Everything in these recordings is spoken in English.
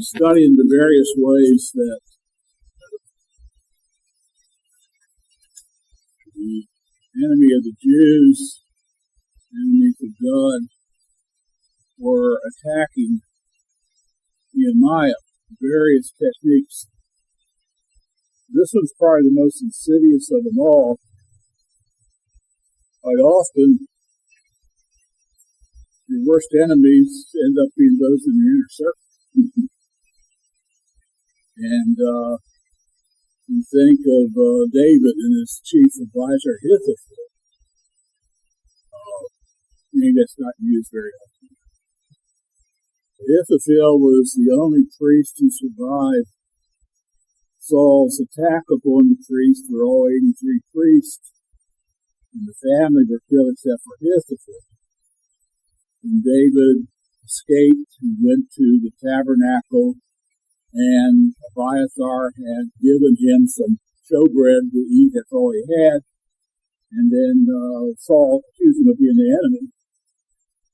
studying the various ways that the enemy of the Jews, enemies of God, were attacking Nehemiah, various techniques. This one's probably the most insidious of them all. Quite often, your worst enemies end up being those in your inner circle. And you think of David and his chief advisor, Ahithophel. Name that's not used very often. Ahithophel was the only priest who survived Saul's attack upon the priest. There were all 83 priests, and the family were killed except for Ahithophel. And David escaped. He went to the tabernacle, and Abiathar had given him some showbread to eat. That's all he had. And then Saul accused him of being the enemy.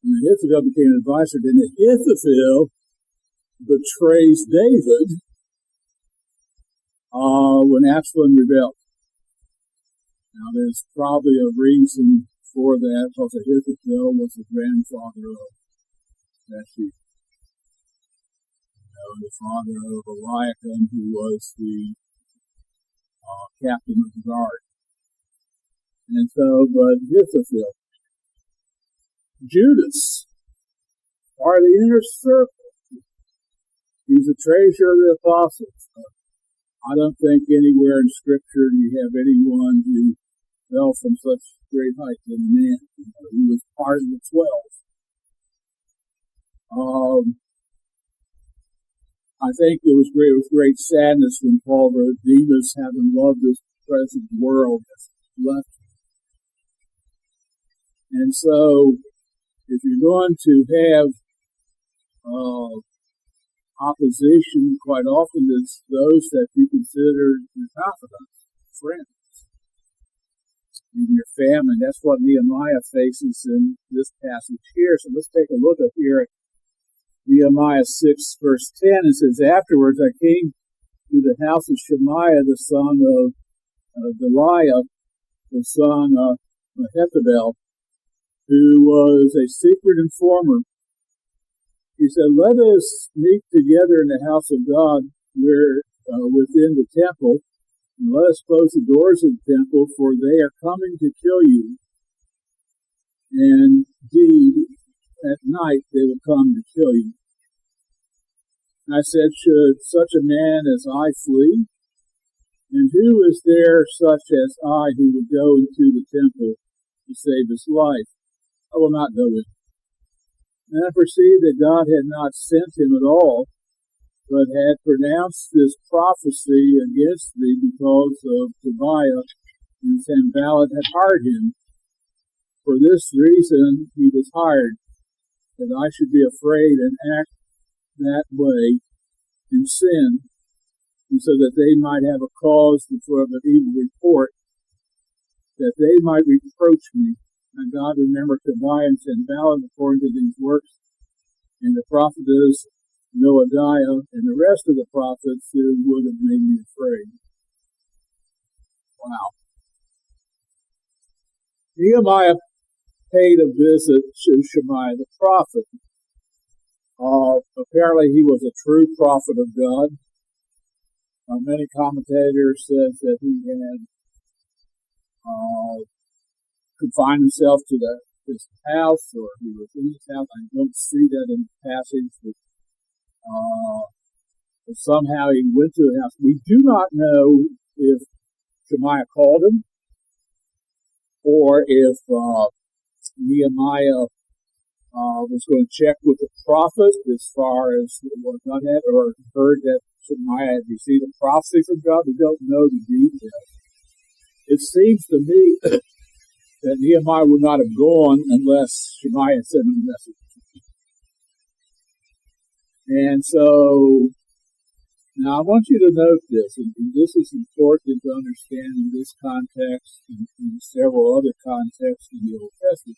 And Ahithophel became an advisor. Then Ahithophel betrays David when Absalom rebelled. Now, there's probably a reason for that, because Ahithophel was the grandfather of Bathsheba. The father of Eliakim, who was the captain of the guard. And so, but Ahithophel, Judas, part of the inner circle. He's a treasurer of the apostles. I don't think anywhere in Scripture do you have anyone who fell from such great height than a man. He was part of the 12. I think it was great with great sadness when Paul wrote, Demas, having loved this present world, has left him. And so, if you're going to have opposition, quite often it's those that you consider your confidants, friends, even your family. That's what Nehemiah faces in this passage here. So let's take a look up here at Nehemiah 6, verse 10. It says, Afterwards I came to the house of Shemaiah, the son of Deliah, the son of Mehethabel, who was a secret informer. He said, Let us meet together in the house of God, where within the temple, and let us close the doors of the temple, for they are coming to kill you. And indeed, at night they will come to kill you. And I said, Should such a man as I flee? And who is there such as I who would go into the temple to save his life? I will not go in. And I perceived that God had not sent him at all, but had pronounced this prophecy against me because of Tobiah and Sanballat had hired him. For this reason he was hired, that I should be afraid and act that way and sin, and so that they might have a cause for an evil report, that they might reproach me. And God remembered Tobiah and Sanballat according to these works, and the prophetess Noadiah, and the rest of the prophets who would have made me afraid. Wow. Nehemiah paid a visit to Shemaiah the prophet. Apparently he was a true prophet of God. Many commentators said that he had confined himself to his house, or he was in his house. I don't see that in the passage, but somehow he went to a house. We do not know if Shemaiah called him, or if Nehemiah was going to check with the prophet as far as what God had, or heard that Shemaiah had received a prophecy from God. We don't know the details. It seems to me that Nehemiah would not have gone unless Shemaiah sent him a message. And so, now I want you to note this, and this is important to understand in this context and in several other contexts in the Old Testament,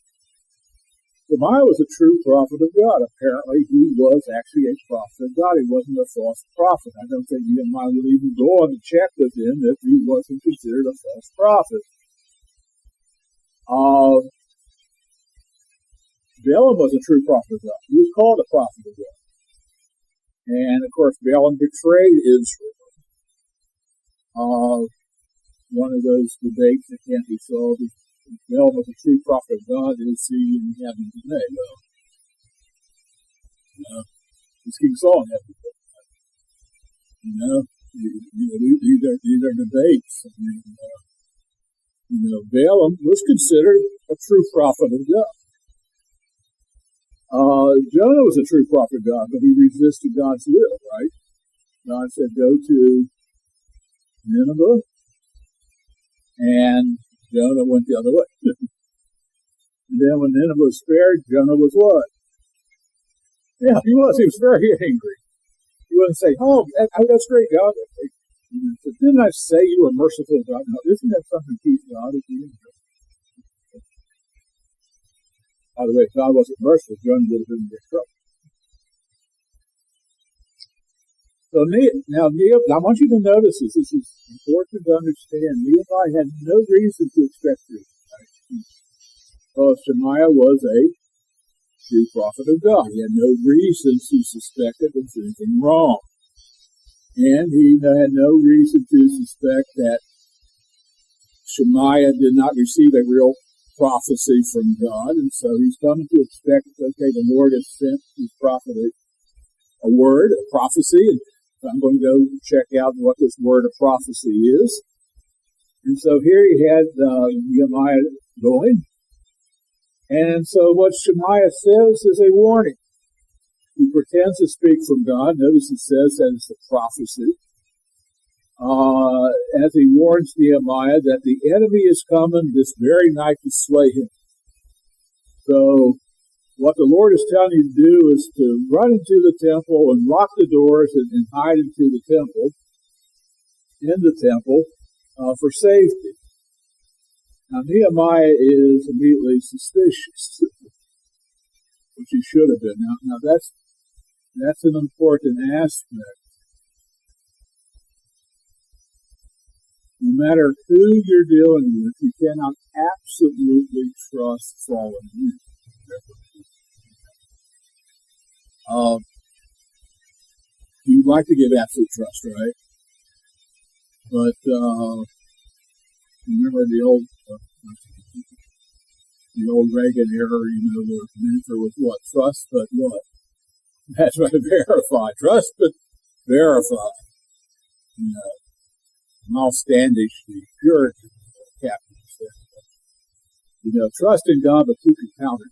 Nehemiah was a true prophet of God. Apparently, he was actually a prophet of God. He wasn't a false prophet. I don't think Nehemiah would even go on to check with him if he wasn't considered a false prophet. Balaam was a true prophet of God. He was called a prophet of God. And, of course, Balaam betrayed Israel. One of those debates that can't be solved is, Balaam was a true prophet of God. Is he in heaven today? Well, is King Saul in heaven today? These are debates. I mean, Balaam was considered a true prophet of God. Jonah was a true prophet of God, but he resisted God's will, right? God said, go to Nineveh, and Jonah went the other way. And then when Nineveh was spared, Jonah was what? Yeah, he was. He was very angry. He wouldn't say, oh, that's great, God. But didn't I say you were merciful, God? No, isn't that something to keep God at the end? By the way, if God wasn't merciful, Jonah would have been in big trouble. So now, I want you to notice this. This is important to understand. Nehemiah had no reason to expect this. Because Shemaiah was a true prophet of God. He had no reason to suspect that there was anything wrong. And he had no reason to suspect that Shemaiah did not receive a real prophecy from God. And so he's coming to expect, okay, the Lord has sent his prophet a word, a prophecy, and I'm going to go check out what this word of prophecy is. And so here he had Nehemiah going. And so what Shemaiah says is a warning. He pretends to speak from God. Notice it says that it's a prophecy. As he warns Nehemiah that the enemy is coming this very night to slay him. So what the Lord is telling you to do is to run into the temple and lock the doors and hide in the temple, for safety. Now Nehemiah is immediately suspicious, which he should have been. Now that's an important aspect. No matter who you're dealing with, you cannot absolutely trust fallen men. You'd like to give absolute trust, right? But remember the old Reagan era, the mantra was what? Trust but what? That's right, verify. Trust but verify. Miles Standish, the Puritan captain, said, trust in God, but who can counter it?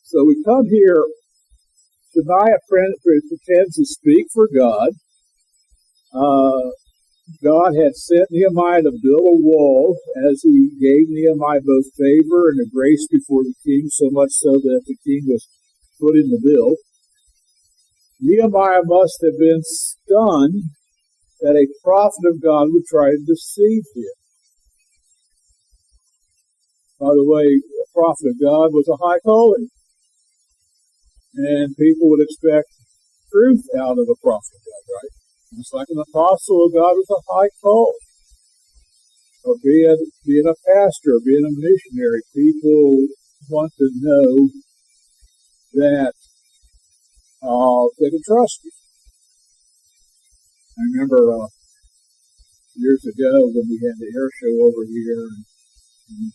So we come here. Shemaiah pretends to speak for God. God had sent Nehemiah to build a wall, as he gave Nehemiah both favor and a grace before the king, so much so that the king was footing the bill. Nehemiah must have been stunned that a prophet of God would try to deceive him. By the way, a prophet of God was a high calling. And people would expect truth out of a prophet of God, right? Just like an apostle of God was a high call. Or being a pastor, being a missionary, people want to know that they can trust you. I remember years ago when we had the air show over here, and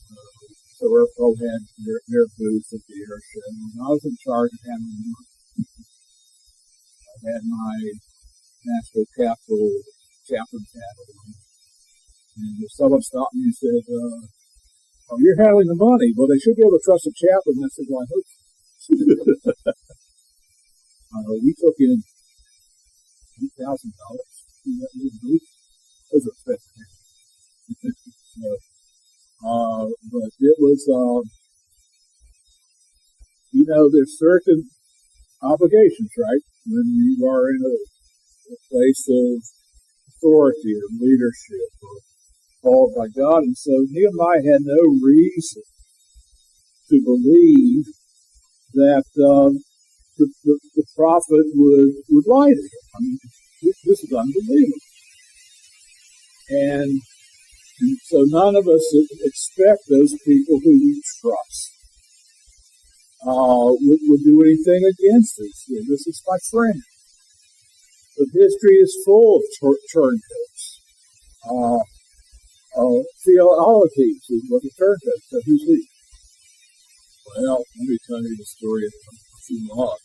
so Airpro had their booth at the air show, and I was in charge of handling them. I had my National Capital chaplain's hat on, and if someone stopped me and said, "Oh, you're handling the money. Well, they should be able to trust a chaplain." I said, "Well, I hope so." We took in $2,000 in that little booth. Those are expensive. But it was, there's certain obligations, right? When you are in a place of authority or leadership, or called by God. And so Nehemiah had no reason to believe that the prophet would lie to him. I mean, this is unbelievable. And so none of us expect those people who we trust would do anything against us. This is my friend. But history is full of turncoats. Theologies is what a turncoat. So who's he? Well, let me tell you the story of Theologies.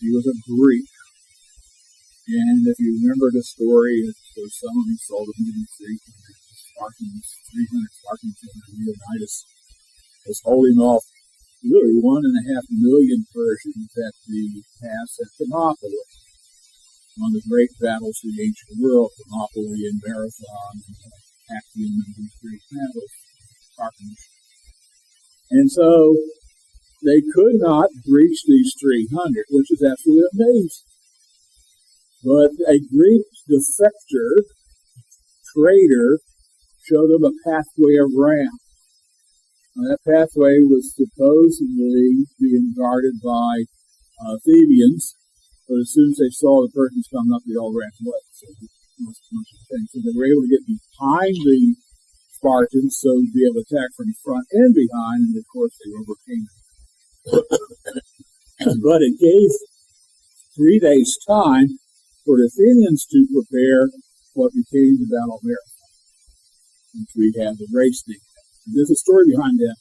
He was a Greek. And if you remember the story, there's someone who sold him to 300 Spartans, and Leonidas was holding off really 1.5 million Persians at the pass at Thermopylae, one of the great battles of the ancient world, Thermopylae and Marathon and Actium and these great battles, Spartans. And so they could not breach these 300, which is absolutely amazing. But a Greek defector, traitor, showed them a pathway around. Now, that pathway was supposedly being guarded by Thebans, but as soon as they saw the Persians coming up, they all ran away. So they were able to get behind the Spartans so to be able to attack from front and behind, and of course they overcame them. But it gave 3 days' time for the Athenians to prepare what became the Battle of Marathon, which we have the race name. There's a story behind that.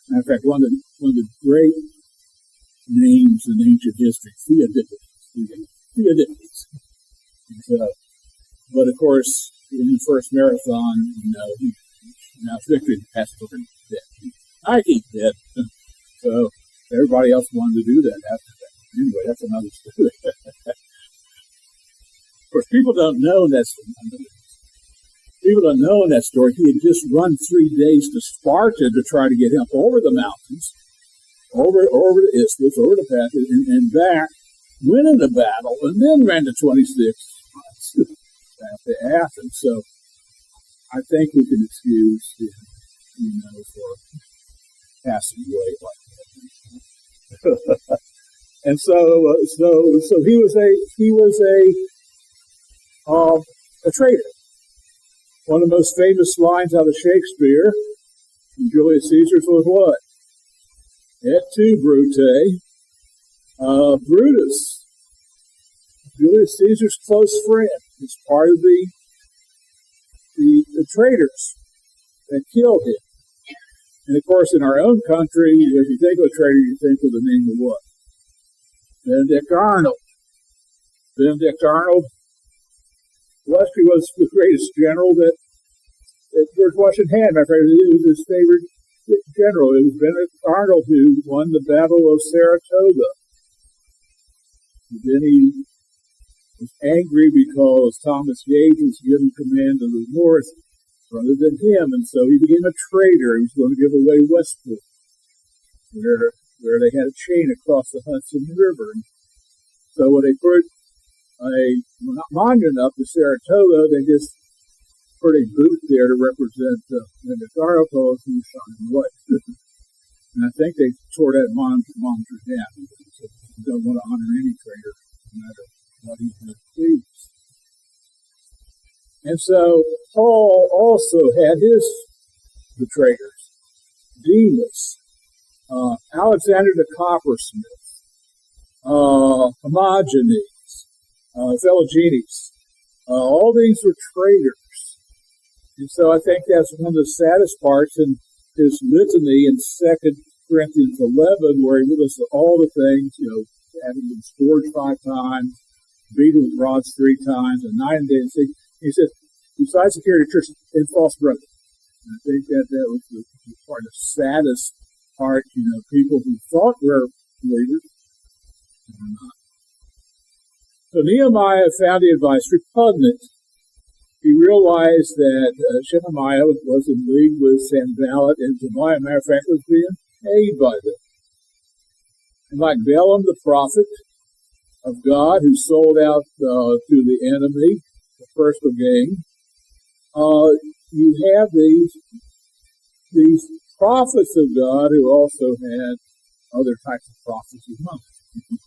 Matter of fact, one of the great names in ancient history, Theodipus. But of course, in the first marathon, he announced victory and passed over and dead. Nike's dead. So everybody else wanted to do that after that. Anyway, that's another story. Of course, people don't know that story. People don't know that story. He had just run 3 days to Sparta to try to get him over the mountains, over the isthmus, over the path, and back, winning the battle, and then ran to 26 miles back to Athens. So I think we can excuse him, for passing away like that. And so he was a traitor. One of the most famous lines out of Shakespeare from Julius Caesar's was what? Et tu, Brute. Brutus, Julius Caesar's close friend, is part of the traitors that killed him. And of course, in our own country, if you think of a traitor, you think of the name of what? Benedict Arnold. Benedict Arnold, Leslie was the greatest general that George Washington had. Matter of fact, it was his favorite general. It was Benedict Arnold who won the Battle of Saratoga. And then he was angry because Thomas Gage was given command of the North rather than him, and so he became a traitor. He was going to give away Westport, where they had a chain across the Hudson River. And so when they put a monument up to Saratoga, they just put a booth there to represent the Arnold who was shot in the leg. And I think they tore that monument down. So they don't want to honor any traitor, no matter what he please. And so Paul also had his betrayers. Demas, Alexander the coppersmith, Hermogenes, Philogenes. All these were traitors. And so I think that's one of the saddest parts in his litany in 2 Corinthians 11, where he lists all the things, having been scourged 5 times, beaten with rods 3 times, and 9 days. He says, besides security church and false brothers. And I think that was the part of the saddest part, people who thought were believers and were not. So Nehemiah found the advice repugnant. He realized that Shemaiah was in league with Sanballat and Tobiah. Matter of fact, was being paid by them. And like Balaam, the prophet of God, who sold out to the enemy, the first game, you have these prophets of God who also had other types of prophecies among them.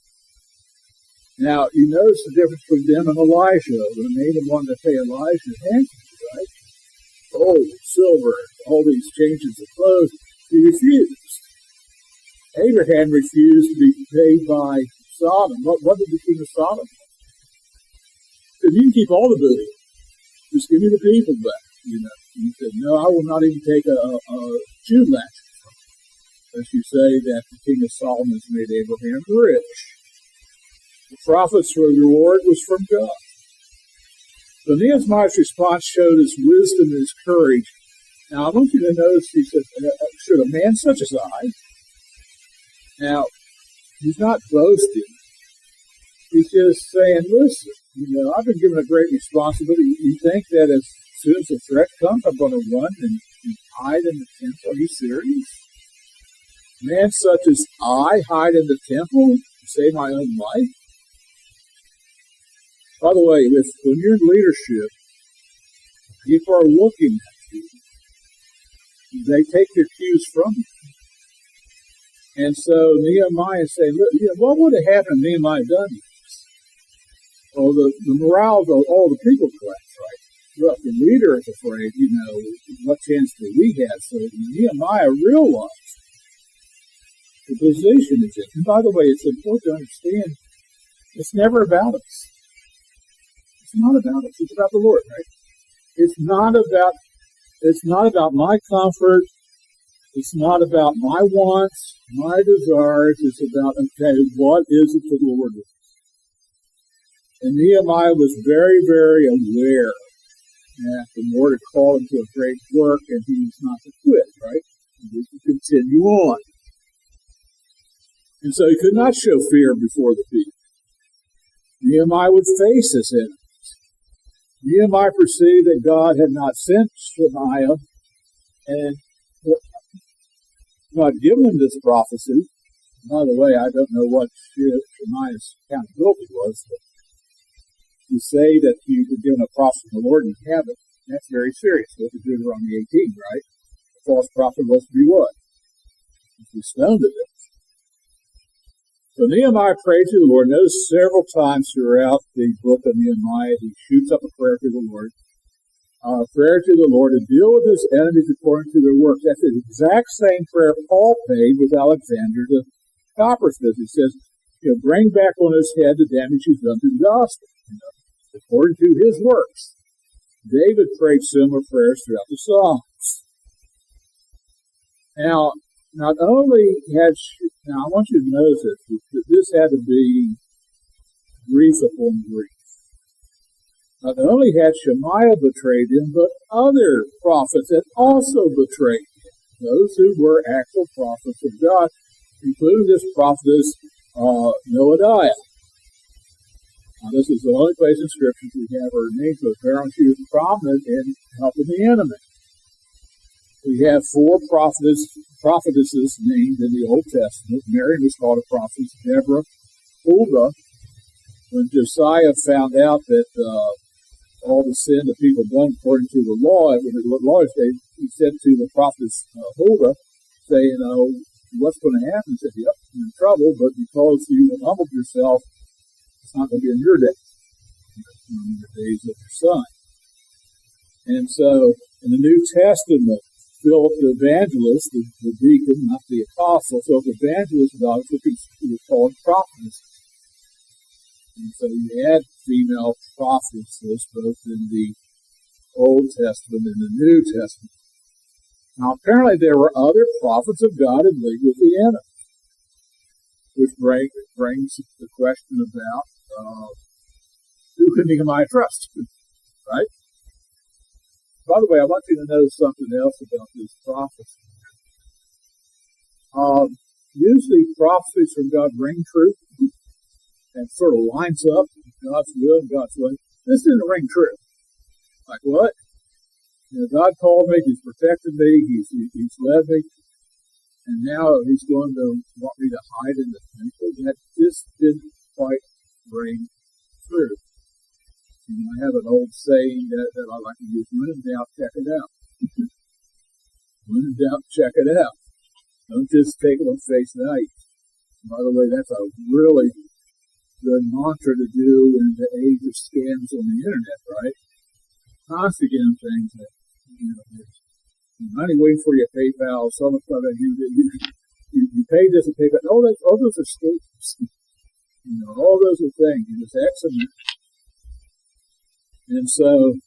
Now, you notice the difference between them and Elijah. When Nathan wanted to pay Elijah handsomely, right? Gold, silver, all these changes of clothes, he refused. Abraham refused to be paid by Sodom. What did the king of Sodom do? He said, you can keep all the booty. Just give me the people back. He said, no, I will not even take a Jew latch. As you say that the king of Solomon has made Abraham rich. The prophets' reward was from God. So Nehemiah's response showed his wisdom and his courage. Now, I want you to notice, he said, should a man such as I? Now, he's not boasting. He's just saying, listen, I've been given a great responsibility. You think that as soon as the threat comes, I'm going to run and hide in the temple? Are you serious? Man such as I hide in the temple to save my own life? By the way, when you're in leadership, people are looking at you. They take their cues from you. And so Nehemiah is saying, look, what would have happened if Nehemiah done this? Well, the morale of all the people collapsed, right? Look, the leader is afraid, what chance do we have? So Nehemiah realized the position is in. And by the way, it's important to understand, it's never about us. It's not about us. It's about the Lord, right? It's not about my comfort. It's not about my wants, my desires. It's about, okay, what is it the Lord is? And Nehemiah was very, very aware that the Lord had called him to a great work, and he was not to quit, right? He was to continue on. And so he could not show fear before the people. Nehemiah would face his enemies. Nehemiah perceived that God had not sent Shemaiah and not given him this prophecy. By the way, I don't know what Shemaiah's accountability was, but to say that you were given a prophecy from the Lord and you haven't, that's very serious. Look at Deuteronomy 18, right? The false prophet was to be what? He stoned to death. So Nehemiah prayed to the Lord. Notice several times throughout the book of Nehemiah, he shoots up a prayer to the Lord. Prayer to the Lord to deal with his enemies according to their works. That's the exact same prayer Paul prayed with Alexander the coppersmith. He says, bring back on his head the damage he's done to the gospel, according to his works. David prayed similar prayers throughout the Psalms. Now, not only now I want you to notice that this had to be grief upon grief. Not only had Shemaiah betrayed him, but other prophets had also betrayed him. Those who were actual prophets of God, including this prophetess Noadiah. Now, this is the only place in Scripture we have her name, so apparently she was prominent in helping the enemy. We have 4 prophetesses named in the Old Testament. Mary was called a prophetess. Deborah, Huldah. When Josiah found out that all the sin the people done according to the law, when the lawyers, he said to the prophetess Huldah, saying, what's going to happen? He said, yep, you're in trouble, but because you have humbled yourself, it's not going to be in your days. It's going to be in the days of your son. And so, in the New Testament, Philip the evangelist, the deacon, not the apostle, Philip the evangelist, was called prophetess. And so you had female prophetesses both in the Old Testament and the New Testament. Now, apparently there were other prophets of God in league with the enemy, which brings the question about who can Nehemiah trust, right? By the way, I want you to know something else about this prophecy. Usually prophecies from God bring truth and sort of lines up God's will and God's way. This didn't ring true. Like what? God called me, He's protected me, He's led me, and now He's going to want me to hide in the temple. That just didn't quite ring true. I have an old saying that I like to use: when in doubt, check it out. When in doubt, check it out. Don't just take it on face value. By the way, that's a really good mantra to do in the age of scams on the internet, right? Constantly getting things that, there's money waiting for you at PayPal, someone's going to you pay this at PayPal. All those are scams. All those are things. It's X amount. And so,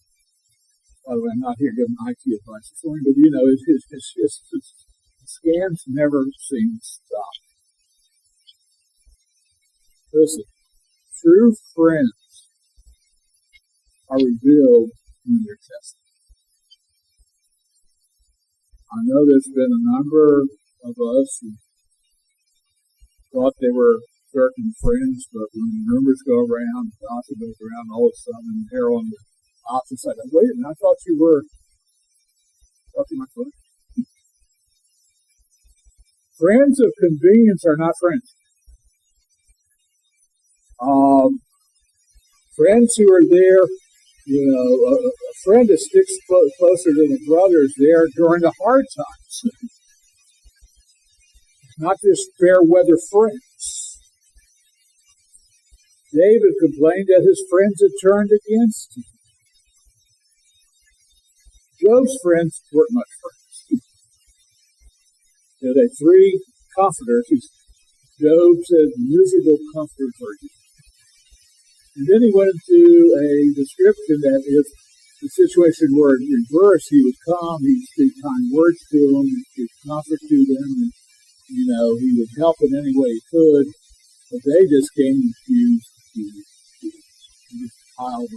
by the way, I'm not here giving IT advice this morning, but it's just scams never seem to stop. Listen, true friends are revealed when they're tested. I know there's been a number of us who thought they were certain friends, but when rumors go around, gossip goes around, all of a sudden they're on the opposite side. Wait a minute, I thought you were my friend. Friends of convenience are not friends. Friends who are there, a friend that sticks closer to the brother is there during the hard times. Not just fair weather friends. David complained that his friends had turned against him. Job's friends weren't much friends. They had three comforters. Job said, miserable comforters are you. And then he went into a description that if the situation were in reverse, he would come, he'd speak kind words to them, he'd speak comfort to them, and, he would help in any way he could. But they just came and refused to just piled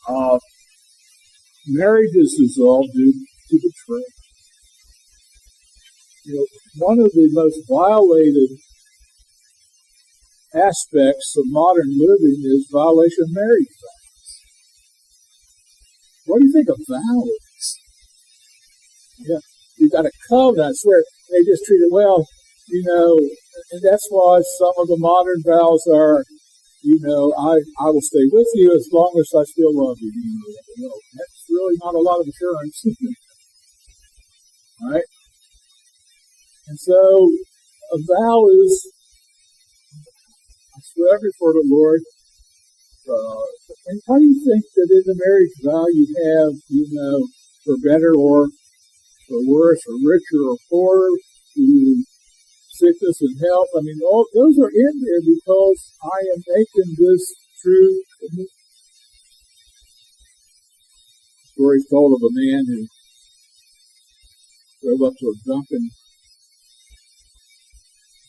over. Marriages dissolved due to betrayal. One of the most violated aspects of modern living is violation of marriage vows. What do you think a vow is? Yeah, you got a covenant. I swear they just treat it well, and that's why some of the modern vows are, I will stay with you as long as I still love you. That's really not a lot of assurance. All right? And so a vow is, I swear before the Lord. And how do you think that in the marriage vow you have, for better or for worse, or richer or poorer, through sickness and health? I mean, all those are in there because I am making this true commitment. The story is told of a man who drove up to a Dunkin'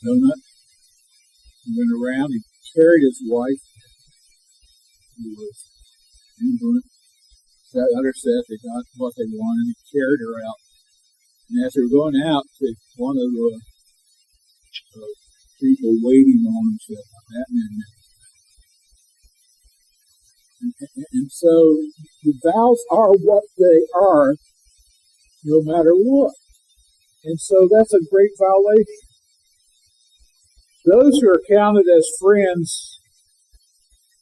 Donut. He went around, he carried his wife, who was invalid, sat under set, they got what they wanted, he carried her out. And as they were going out, one of the people waiting on him said, that man never. And so the vows are what they are, no matter what. And so that's a great violation. Those who are counted as friends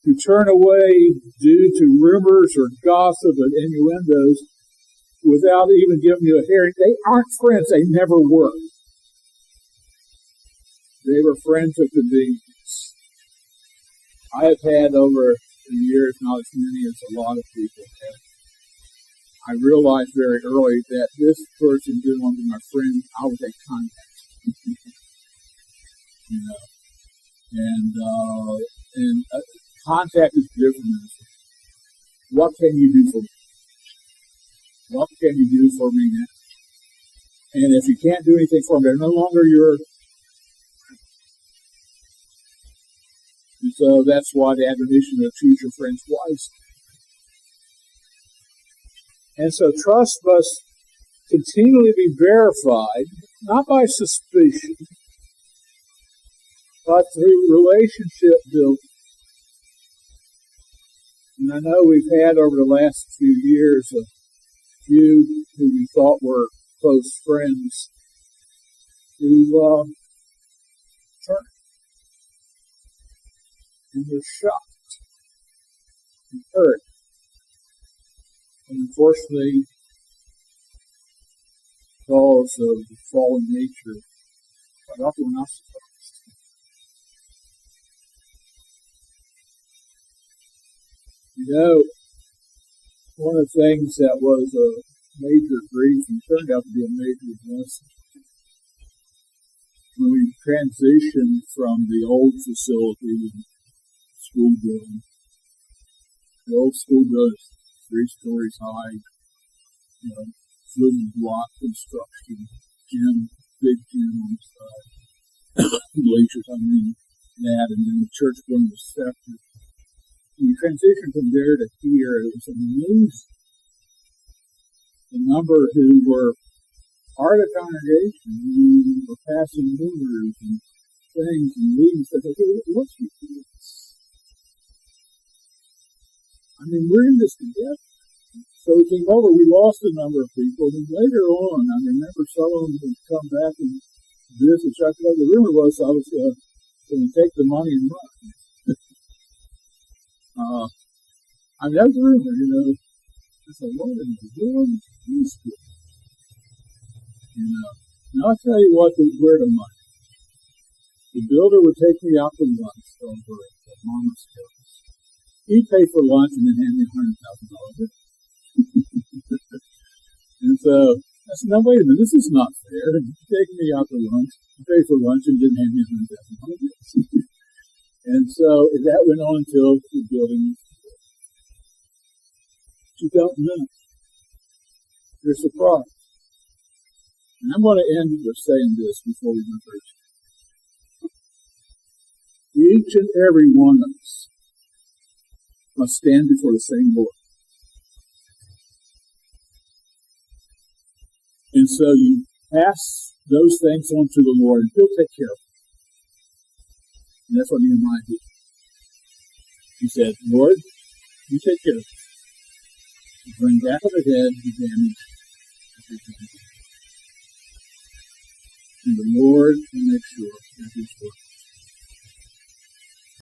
who turn away due to rumors or gossip and innuendos without even giving you a hearing, they aren't friends. They never were. They were friends of convenience. I have had over the years, not as many as a lot of people have. I realized very early that this person didn't want to be my friend. I was a contact. And contact is different. What can you do for me? What can you do for me now? And if you can't do anything for them, they're no longer your. And so that's why the admonition of choose your friends wisely. And so trust must continually be verified, not by suspicion, but through relationship building. And I know we've had over the last few years a few who we thought were close friends who turned. And we're shocked. earth. And unfortunately, because of the fallen nature, quite often we're not surprised. You know, one of the things that was a major grief and turned out to be a major blessing when we transitioned from the old facility and school building. The old school building is 3 stories high, wooden block construction, big gym on the side, bleachers, that, and then the church building was separate. When we transitioned from there to here, it was amazing the number who were part of the congregation, who were passing numbers and things and meetings, that they said, what's with this? We're in this together. So we came over, we lost a number of people, and later on, I remember some of them would come back and visit. The rumor was I was going to take the money and run. That was a rumor, I said, what in the world is this good? Now I'll tell you where the money. The builder would take me out to lunch over at Mama's house. He'd pay for lunch and then hand me $100,000. And so I said, now wait a minute, this is not fair. You take me out to lunch, you pay for lunch and didn't hand me $100,000. And so that went on until the building was built. You don't know. You're surprised. And I'm going to end with saying this before we go further. Each and every one of us must stand before the same Lord. And so you pass those things on to the Lord, and He'll take care of them. And that's what Nehemiah did. He said, Lord, you take care of it. You bring back on the head the damage that you've done. And the Lord will make sure that His work